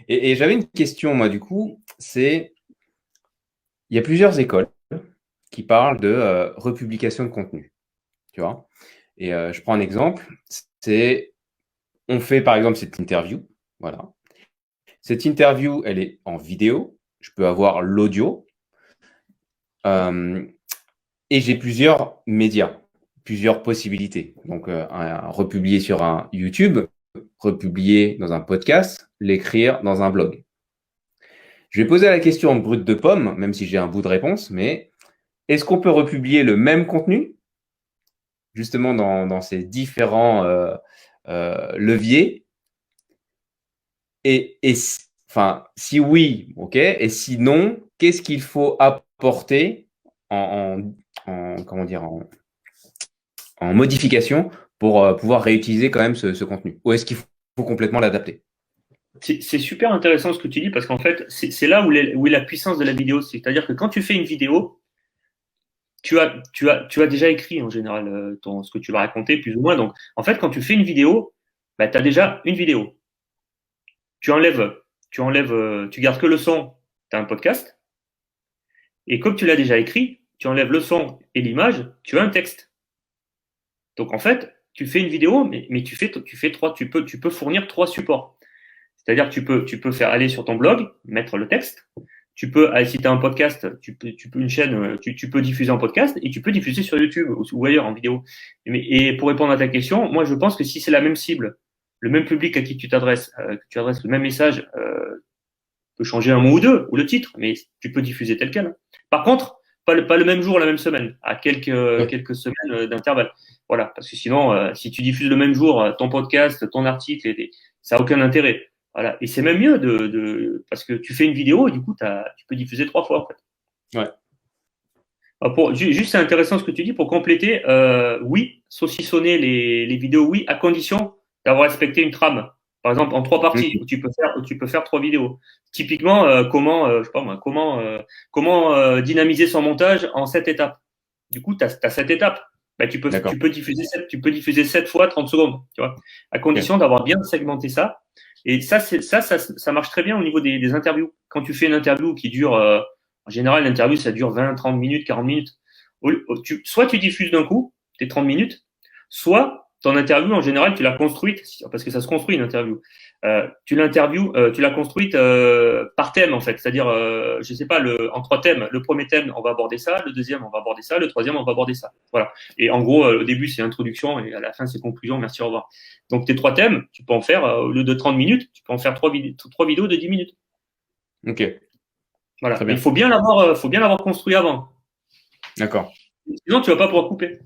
Et j'avais une question, moi, du coup, il y a plusieurs écoles qui parlent de republication de contenu, tu vois. Et je prends un exemple, c'est, on fait par exemple cette interview, voilà. Cette interview, elle est en vidéo, je peux avoir l'audio, euh, et j'ai plusieurs médias, plusieurs possibilités. Donc, republier sur un YouTube, republier dans un podcast, l'écrire dans un blog. Je vais poser la question en brute de pomme, même si j'ai un bout de réponse, mais est-ce qu'on peut republier le même contenu, justement dans ces différents leviers? Enfin, si oui, ok. Et sinon, qu'est-ce qu'il faut apporter comment dire, en modification pour pouvoir réutiliser quand même ce contenu? Ou est-ce qu'il faut complètement l'adapter? C'est super intéressant ce que tu dis parce qu'en fait, c'est là où est la puissance de la vidéo. C'est-à-dire que quand tu fais une vidéo, tu as déjà écrit en général ce que tu vas raconter plus ou moins. Donc, en fait, quand tu fais une vidéo, bah, tu as déjà une vidéo. Tu enlèves, tu gardes que le son, tu as un podcast. Et comme tu l'as déjà écrit, tu enlèves le son et l'image, tu as un texte. Donc, en fait, tu fais une vidéo, mais tu peux fournir trois supports. C'est-à-dire que tu peux faire aller sur ton blog, mettre le texte. Tu peux, si tu as un podcast, une chaîne, tu peux diffuser en podcast et tu peux diffuser sur YouTube ou ailleurs en vidéo. Et pour répondre à ta question, moi je pense que si c'est la même cible, le même public à qui tu t'adresses, que tu adresses le même message, peut changer un mot ou deux, ou le titre, mais tu peux diffuser tel quel. Par contre, pas le même jour, la même semaine, à Ouais. quelques semaines d'intervalle. Voilà, parce que sinon, si tu diffuses le même jour ton podcast, ton article, ça n'a aucun intérêt. Voilà, et c'est même mieux parce que tu fais une vidéo et du coup, tu peux diffuser trois fois en fait. Ouais. Juste, c'est intéressant ce que tu dis pour compléter. Oui, saucissonner les vidéos, oui, à condition d'avoir respecté une trame. Par exemple, en trois parties, Mhm. où tu peux faire trois vidéos. Typiquement, je sais pas moi, comment dynamiser son montage en 7 étapes. Du coup, tu as 7 étapes. Bah, D'accord. tu peux diffuser 7 fois 30 secondes, tu vois, à Ok. condition d'avoir bien segmenté ça. Et ça marche très bien au niveau des interviews. Quand tu fais une interview qui dure en général, l'interview, ça dure 20, 30 minutes, 40 minutes. Soit tu diffuses d'un coup, tes 30 minutes, soit ton interview, en général, tu l'as construite, parce que ça se construit une interview. Tu l'as construite par thème, en fait. C'est-à-dire, je sais pas, en trois thèmes. Le premier thème, on va aborder ça. Le deuxième, on va aborder ça. Le troisième, on va aborder ça. Voilà. Et en gros, au début, c'est introduction et à la fin, c'est conclusion. Merci, au revoir. Donc, tes trois thèmes, tu peux en faire, au lieu de 30 minutes, tu peux en faire trois vidéos de 10 minutes. Ok. Voilà. Très Mais il bien. faut bien l'avoir construit avant. D'accord. Sinon, tu vas pas pouvoir couper.